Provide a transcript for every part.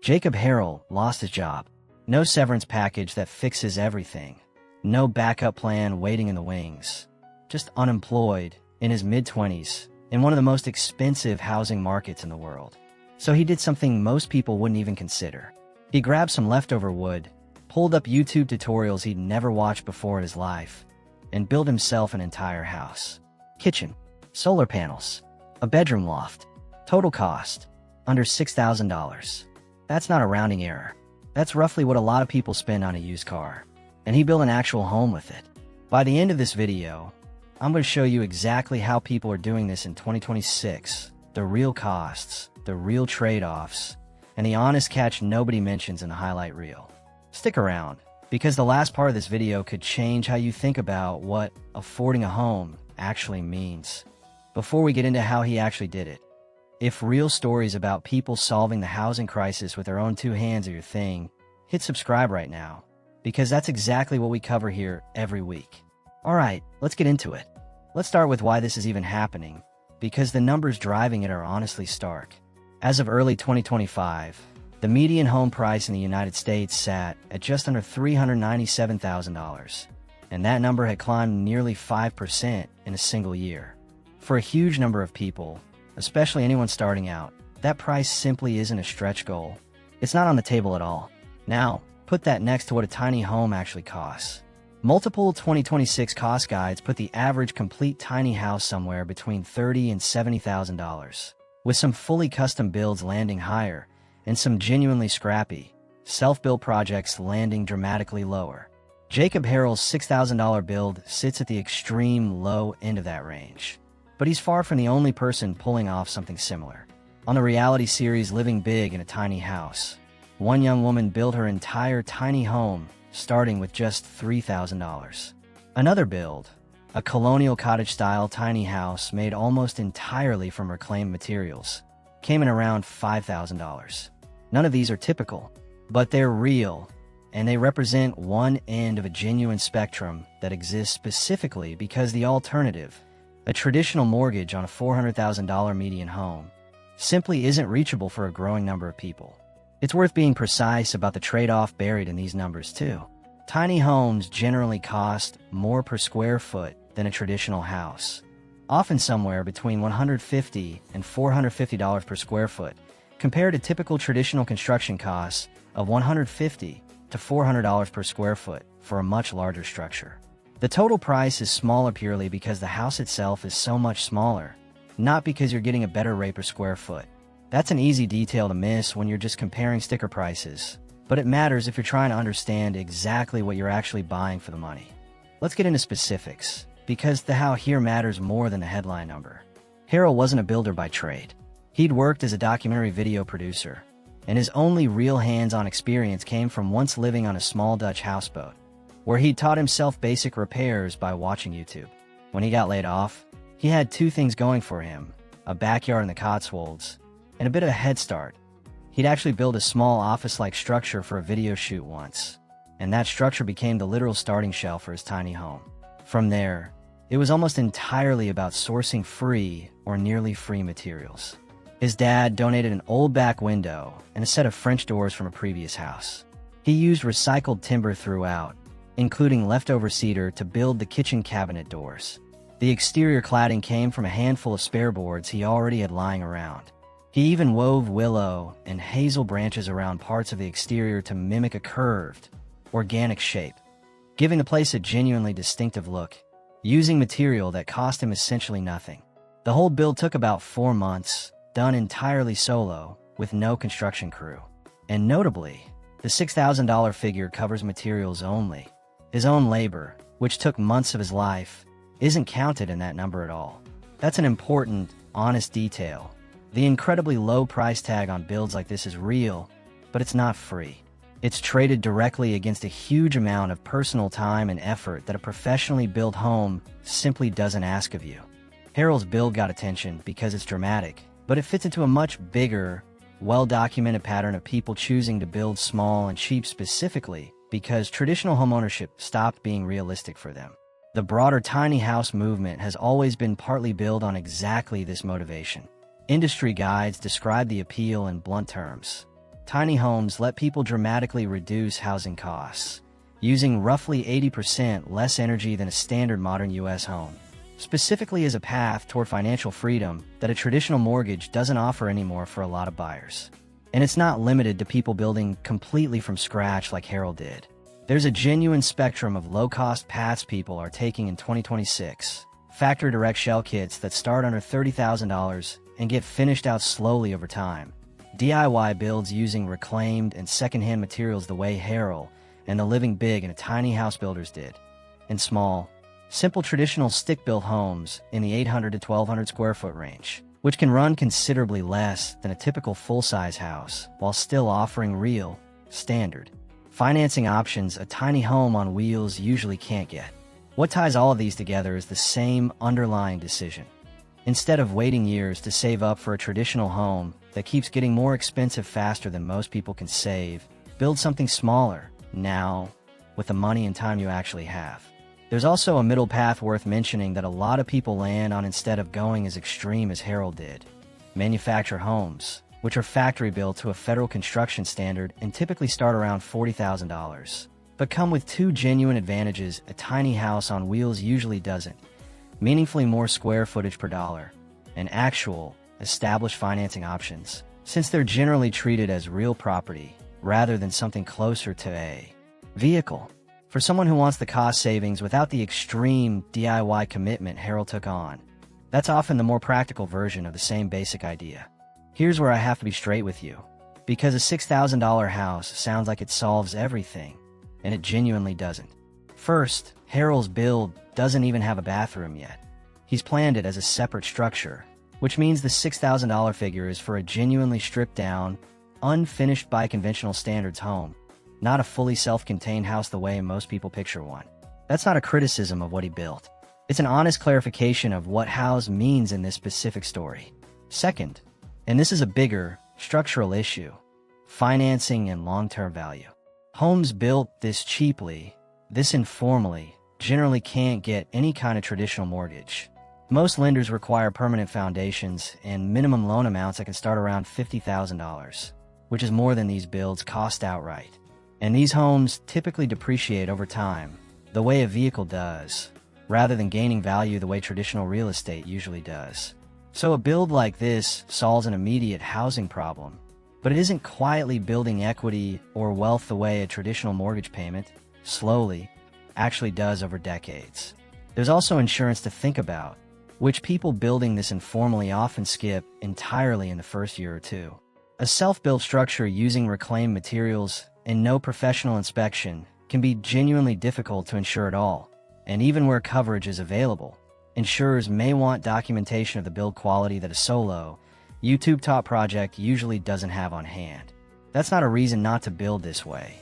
Jacob Harrell lost his job. No severance package that fixes everything. No backup plan waiting in the wings. Just unemployed, in his mid-20s, in one of the most expensive housing markets in the world. So he did something most people wouldn't even consider. He grabbed some leftover wood, pulled up YouTube tutorials he'd never watched before in his life, and built himself an entire house. Kitchen, solar panels, a bedroom loft. Total cost, under $6,000. That's not a rounding error. That's roughly what a lot of people spend on a used car. And he built an actual home with it. By the end of this video, I'm going to show you exactly how people are doing this in 2026, the real costs, the real trade-offs, and the honest catch nobody mentions in the highlight reel. Stick around, because the last part of this video could change how you think about what affording a home actually means. Before we get into how he actually did it, if real stories about people solving the housing crisis with their own two hands are your thing, hit subscribe right now, because that's exactly what we cover here every week. Alright, let's get into it. Let's start with why this is even happening, because the numbers driving it are honestly stark. As of early 2025, the median home price in the United States sat at just under $397,000, and that number had climbed nearly 5% in a single year. For a huge number of people, especially anyone starting out, that price simply isn't a stretch goal. It's not on the table at all. Now, put that next to what a tiny home actually costs. Multiple 2026 cost guides put the average complete tiny house somewhere between $30,000 and $70,000, with some fully custom builds landing higher and some genuinely scrappy, self-built projects landing dramatically lower. Jacob Harrell's $6,000 build sits at the extreme low end of that range. But he's far from the only person pulling off something similar. On the reality series Living Big in a Tiny House, one young woman built her entire tiny home starting with just $3,000. Another build, a colonial cottage-style tiny house made almost entirely from reclaimed materials, came in around $5,000. None of these are typical, but they're real, and they represent one end of a genuine spectrum that exists specifically because the alternative, a traditional mortgage on a $400,000 median home, simply isn't reachable for a growing number of people. It's worth being precise about the trade-off buried in these numbers too. Tiny homes generally cost more per square foot than a traditional house, often somewhere between $150 and $450 per square foot, compared to typical traditional construction costs of $150 to $400 per square foot for a much larger structure. The total price is smaller purely because the house itself is so much smaller, not because you're getting a better rate per square foot. That's an easy detail to miss when you're just comparing sticker prices, but it matters if you're trying to understand exactly what you're actually buying for the money. Let's get into specifics, because the how here matters more than the headline number. Harrell wasn't a builder by trade. He'd worked as a documentary video producer, and his only real hands-on experience came from once living on a small Dutch houseboat, where he'd taught himself basic repairs by watching YouTube. When he got laid off, he had two things going for him: a backyard in the Cotswolds, and a bit of a head start. He'd actually built a small office-like structure for a video shoot once, and that structure became the literal starting shell for his tiny home. From there, it was almost entirely about sourcing free or nearly free materials. His dad donated an old back window and a set of French doors from a previous house. He used recycled timber throughout, including leftover cedar to build the kitchen cabinet doors. The exterior cladding came from a handful of spare boards he already had lying around. He even wove willow and hazel branches around parts of the exterior to mimic a curved, organic shape, giving the place a genuinely distinctive look, using material that cost him essentially nothing. The whole build took about 4 months, done entirely solo, with no construction crew. And notably, the $6,000 figure covers materials only. His own labor, which took months of his life, isn't counted in that number at all. That's an important, honest detail. The incredibly low price tag on builds like this is real, but it's not free. It's traded directly against a huge amount of personal time and effort that a professionally built home simply doesn't ask of you. Harrell's build got attention because it's dramatic, but it fits into a much bigger, well-documented pattern of people choosing to build small and cheap specifically because traditional homeownership stopped being realistic for them. The broader tiny house movement has always been partly built on exactly this motivation. Industry guides describe the appeal in blunt terms. tiny homes let people dramatically reduce housing costs, using roughly 80% less energy than a standard modern U.S. home, specifically as a path toward financial freedom that a traditional mortgage doesn't offer anymore for a lot of buyers. And it's not limited to people building completely from scratch like Harrell did. There's a genuine spectrum of low-cost paths people are taking in 2026. Factory direct shell kits that start under $30,000 and get finished out slowly over time. DIY builds using reclaimed and secondhand materials the way Harrell and the Living Big and Tiny House Builders did. And small, simple traditional stick-built homes in the 800 to 1,200 square foot range, which can run considerably less than a typical full-size house while still offering real, standard financing options a tiny home on wheels usually can't get. What ties all of these together is the same underlying decision. Instead of waiting years to save up for a traditional home that keeps getting more expensive faster than most people can save, build something smaller, now, with the money and time you actually have. There's also a middle path worth mentioning that a lot of people land on instead of going as extreme as Harrell did. Manufactured homes, which are factory built to a federal construction standard and typically start around $40,000, but come with two genuine advantages a tiny house on wheels usually doesn't: meaningfully more square footage per dollar, and actual, established financing options, since they're generally treated as real property rather than something closer to a vehicle. For someone who wants the cost savings without the extreme DIY commitment Harrell took on, that's often the more practical version of the same basic idea. Here's where I have to be straight with you, because a $6,000 house sounds like it solves everything, and it genuinely doesn't. First, Harrell's build doesn't even have a bathroom yet. He's planned it as a separate structure, which means the $6,000 figure is for a genuinely stripped down, unfinished by conventional standards home, not a fully self-contained house the way most people picture one. That's not a criticism of what he built. It's an honest clarification of what house means in this specific story. Second, and this is a bigger, structural issue, financing and long-term value. Homes built this cheaply, this informally, generally can't get any kind of traditional mortgage. Most lenders require permanent foundations and minimum loan amounts that can start around $50,000, which is more than these builds cost outright. And these homes typically depreciate over time, the way a vehicle does, rather than gaining value the way traditional real estate usually does. So a build like this solves an immediate housing problem, but it isn't quietly building equity or wealth the way a traditional mortgage payment, slowly, actually does over decades. There's also insurance to think about, which people building this informally often skip entirely in the first year or two. A self-built structure using reclaimed materials and no professional inspection can be genuinely difficult to insure at all, and even where coverage is available, insurers may want documentation of the build quality that a solo, YouTube-top project usually doesn't have on hand. That's not a reason not to build this way.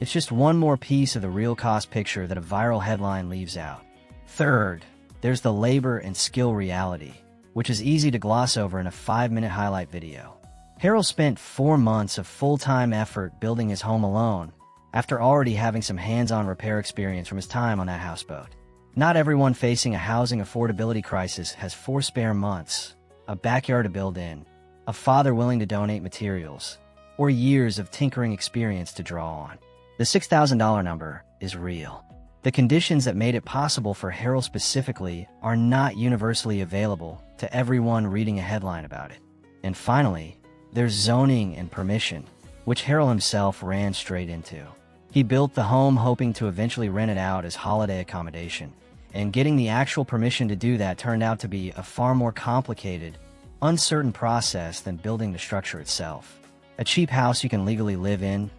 It's just one more piece of the real cost picture that a viral headline leaves out. Third, there's the labor and skill reality, which is easy to gloss over in a 5-minute highlight video. Harrell spent 4 months of full-time effort building his home alone, after already having some hands-on repair experience from his time on that houseboat. Not everyone facing a housing affordability crisis has 4 spare months, a backyard to build in, a father willing to donate materials, or years of tinkering experience to draw on. The $6,000 number is real. The conditions that made it possible for Harrell specifically are not universally available to everyone reading a headline about it. And finally, there's zoning and permission, which Harrell himself ran straight into. He built the home hoping to eventually rent it out as holiday accommodation, and getting the actual permission to do that turned out to be a far more complicated, uncertain process than building the structure itself. A cheap house you can legally live in,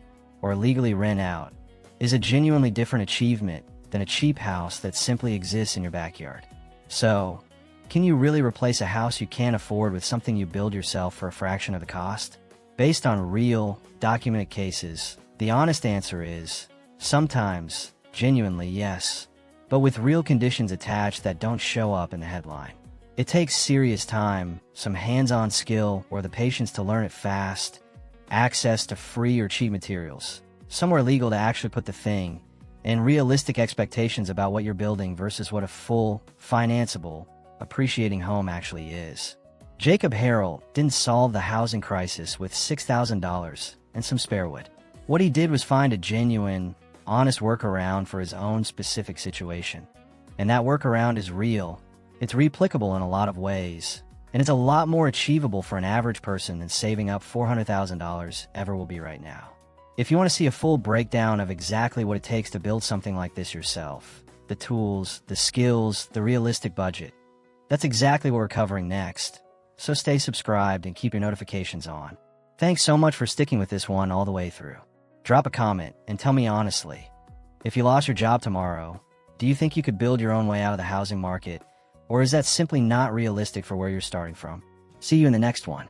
or legally rent out, is a genuinely different achievement than a cheap house that simply exists in your backyard. So, can you really replace a house you can't afford with something you build yourself for a fraction of the cost? Based on real, documented cases, the honest answer is, sometimes, genuinely yes, but with real conditions attached that don't show up in the headline. It takes serious time, some hands-on skill, or the patience to learn it fast, access to free or cheap materials, somewhere legal to actually put the thing, and realistic expectations about what you're building versus what a full, financeable, appreciating home actually is. Jacob Harrell didn't solve the housing crisis with $6,000 and some spare wood. What he did was find a genuine, honest workaround for his own specific situation. And that workaround is real. It's replicable in a lot of ways. And it's a lot more achievable for an average person than saving up $400,000 ever will be right now. If you want to see a full breakdown of exactly what it takes to build something like this yourself, the tools, the skills, the realistic budget, that's exactly what we're covering next. So stay subscribed and keep your notifications on. Thanks so much for sticking with this one all the way through. Drop a comment and tell me honestly, if you lost your job tomorrow, do you think you could build your own way out of the housing market? Or is that simply not realistic for where you're starting from? See you in the next one.